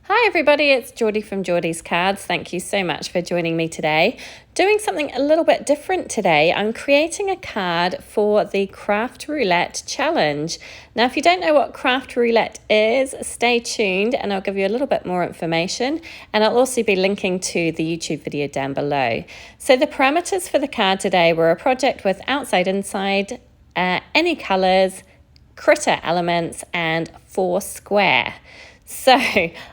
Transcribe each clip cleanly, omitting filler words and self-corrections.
Hi everybody, it's Geordie from Geordie's Cards. Thank you so much for joining me today. Doing something a little bit different today. I'm creating a card for the Craft Roulette challenge. Now, if you don't know what Craft Roulette is, stay tuned and I'll give you a little bit more information, and I'll also be linking to the YouTube video down below. So the parameters for the card today were a project with outside, inside, any colors, critter elements, and 4 square. So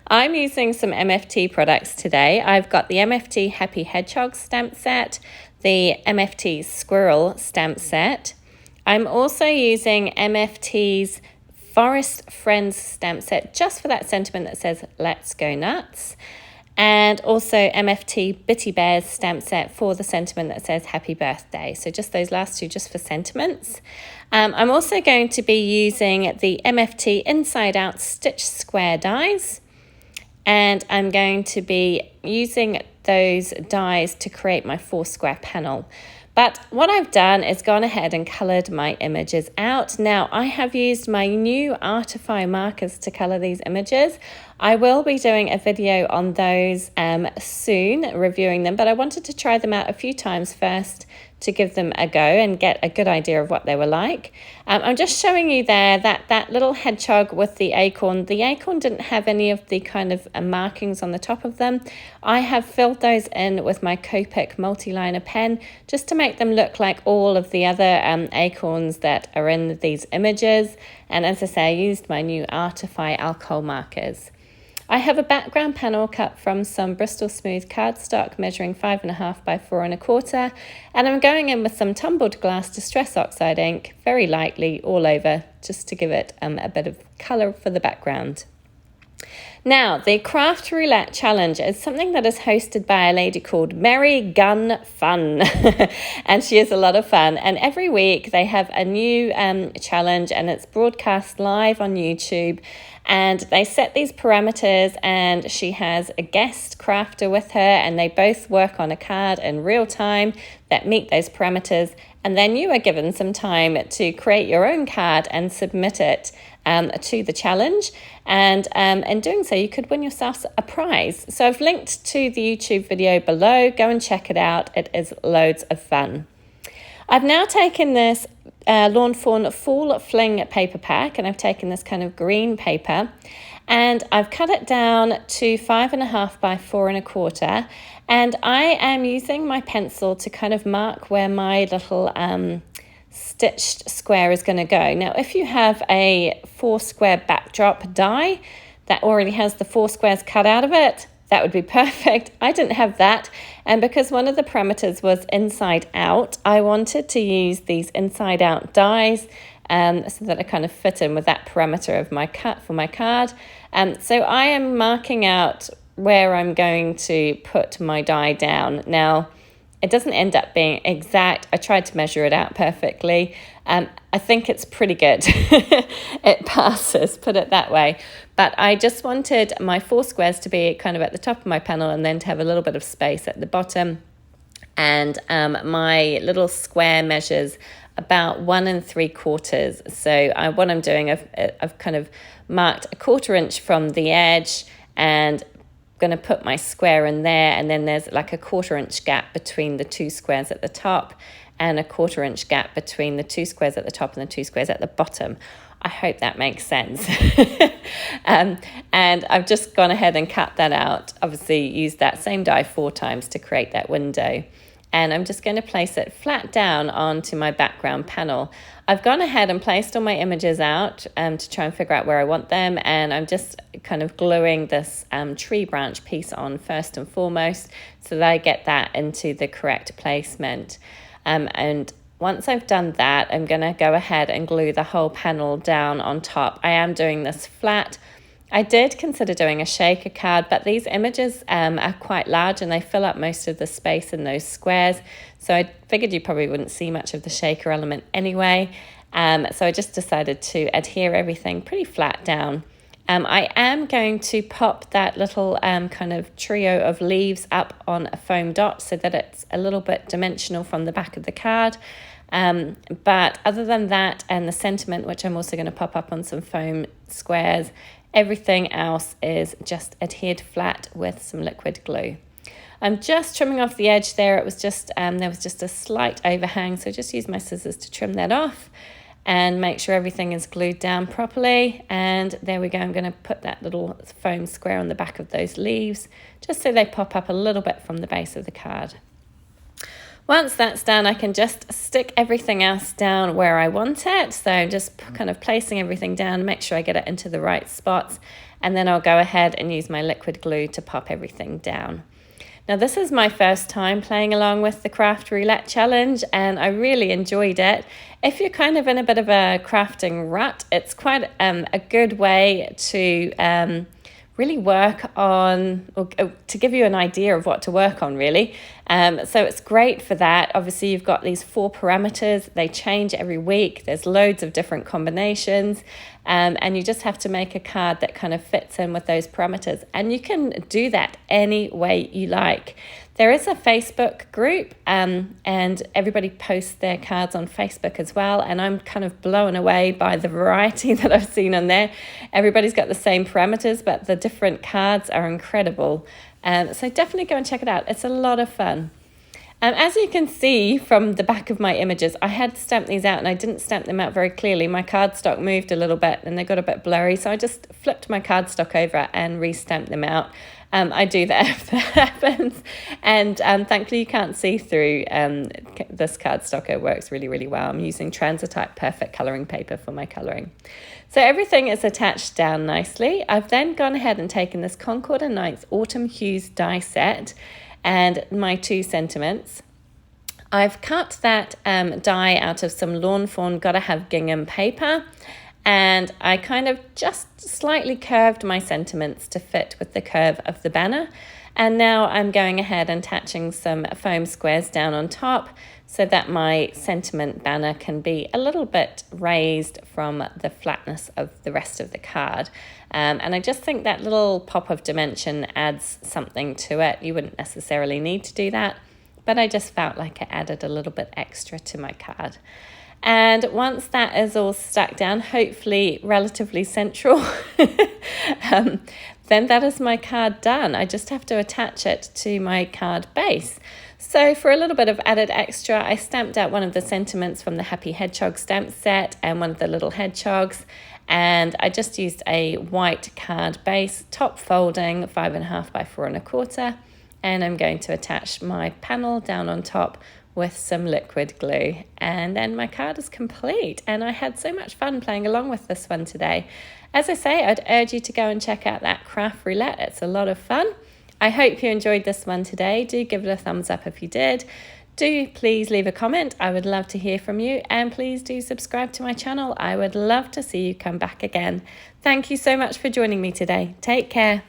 I'm using some MFT products today. I've got the MFT Happy Hedgehogs stamp set, the MFT Squirrel stamp set. I'm also using MFT's Forest Friends stamp set just for that sentiment that says let's go nuts. And also MFT Bitty Bears stamp set for the sentiment that says happy birthday. So just those last two just for sentiments. I'm also going to be using the MFT Inside Out Stitch Square dies. And I'm going to be using those dies to create my 4 square panel. But what I've done is gone ahead and coloured my images out. Now, I have used my new Artify markers to colour these images. I will be doing a video on those soon, reviewing them, but I wanted to try them out a few times first to give them a go and get a good idea of what they were like. I'm just showing you there that little hedgehog with the acorn. The acorn didn't have any of the kind of markings on the top of them. I have filled those in with my Copic multi-liner pen just to make them look like all of the other acorns that are in these images. And as I say, I used my new Artify alcohol markers. I have a background panel cut from some Bristol smooth cardstock measuring 5.5 by 4.25, and I'm going in with some tumbled glass Distress Oxide ink very lightly all over just to give it a bit of colour for the background. Now, the Craft Roulette Challenge is something that is hosted by a lady called Merry Gun Fun, and she is a lot of fun. And every week they have a new challenge, and it's broadcast live on YouTube. And they set these parameters, and she has a guest crafter with her, and they both work on a card in real time that meet those parameters. And then you are given some time to create your own card and submit it to the challenge. And in doing so, you could win yourself a prize. So I've linked to the YouTube video below. Go and check it out. It is loads of fun. I've now taken this Lawn Fawn Fall Fling paper pack, and I've taken this kind of green paper, and I've cut it down to 5.5 by 4.25, and I am using my pencil to kind of mark where my little stitched square is going to go. Now, if you have a 4 square backdrop die that already has the 4 squares cut out of it, that would be perfect. I didn't have that, and because one of the parameters was inside out, I wanted to use these inside out dies so that I kind of fit in with that parameter of my cut for my card. So I am marking out where I'm going to put my die down. Now, it doesn't end up being exact. I tried to measure it out perfectly. I think it's pretty good. It passes, put it that way. But I just wanted my 4 squares to be kind of at the top of my panel and then to have a little bit of space at the bottom. And my little square measures about 1 3/4. So what I'm doing, I've kind of marked a 1/4 inch from the edge and going to put my square in there, and then there's like a 1/4 inch gap between the 2 squares at the top and a 1/4 inch gap between the 2 squares at the top and the 2 squares at the bottom. I hope that makes sense. And I've just gone ahead and cut that out. Obviously used that same die 4 times to create that window. And I'm just going to place it flat down onto my background panel. I've gone ahead and placed all my images out to try and figure out where I want them, and I'm just kind of gluing this tree branch piece on first and foremost so that I get that into the correct placement. And once I've done that, I'm going to go ahead and glue the whole panel down on top. I am doing this flat. I did consider doing a shaker card, but these images are quite large and they fill up most of the space in those squares. So I figured you probably wouldn't see much of the shaker element anyway. So I just decided to adhere everything pretty flat down. I am going to pop that little kind of trio of leaves up on a foam dot so that it's a little bit dimensional from the back of the card. But other than that, and the sentiment, which I'm also going to pop up on some foam squares, Everything else is just adhered flat with some liquid glue. I'm just trimming off the edge there. It was just there was just a slight overhang, so just use my scissors to trim that off and make sure everything is glued down properly. And there we go. I'm going to put that little foam square on the back of those leaves just so they pop up a little bit from the base of the card. Once that's done, I can just stick everything else down where I want it. So I'm just kind of placing everything down, make sure I get it into the right spots, and then I'll go ahead and use my liquid glue to pop everything down. Now, this is my first time playing along with the Craft Roulette Challenge, and I really enjoyed it. If you're kind of in a bit of a crafting rut, it's quite a good way to really work on, or to give you an idea of what to work on, really. So it's great for that. Obviously, you've got these 4 parameters. They change every week. There's loads of different combinations. And you just have to make a card that kind of fits in with those parameters. And you can do that any way you like. There is a Facebook group, and everybody posts their cards on Facebook as well. And I'm kind of blown away by the variety that I've seen on there. Everybody's got the same parameters, but the different cards are incredible. So definitely go and check it out. It's a lot of fun. As you can see from the back of my images, I had stamped these out and I didn't stamp them out very clearly. My cardstock moved a little bit and they got a bit blurry, so I just flipped my cardstock over and re-stamped them out. I do that if that happens. And thankfully you can't see through this cardstock. It works really, really well. I'm using Transotype Perfect colouring paper for my colouring. So everything is attached down nicely. I've then gone ahead and taken this Concord and Onyx Autumn Hues die set and my 2 sentiments. I've cut that die out of some Lawn Fawn Gotta Have Gingham paper, and I kind of just slightly curved my sentiments to fit with the curve of the banner. And now I'm going ahead and attaching some foam squares down on top so that my sentiment banner can be a little bit raised from the flatness of the rest of the card. And I just think that little pop of dimension adds something to it. You wouldn't necessarily need to do that, but I just felt like it added a little bit extra to my card. And once that is all stuck down, hopefully relatively central, then that is my card done. I just have to attach it to my card base. So for a little bit of added extra, I stamped out one of the sentiments from the Happy Hedgehog stamp set and one of the little hedgehogs. And I just used a white card base, top folding, 5.5 by 4.25. And I'm going to attach my panel down on top with some liquid glue, and then my card is complete. And I had so much fun playing along with this one today. As I say, I'd urge you to go and check out that Craft Roulette. It's a lot of fun. I hope you enjoyed this one today. Do give it a thumbs up if you did. Do please leave a comment. I would love to hear from you, and please do subscribe to my channel. I would love to see you come back again. Thank you so much for joining me today. Take care.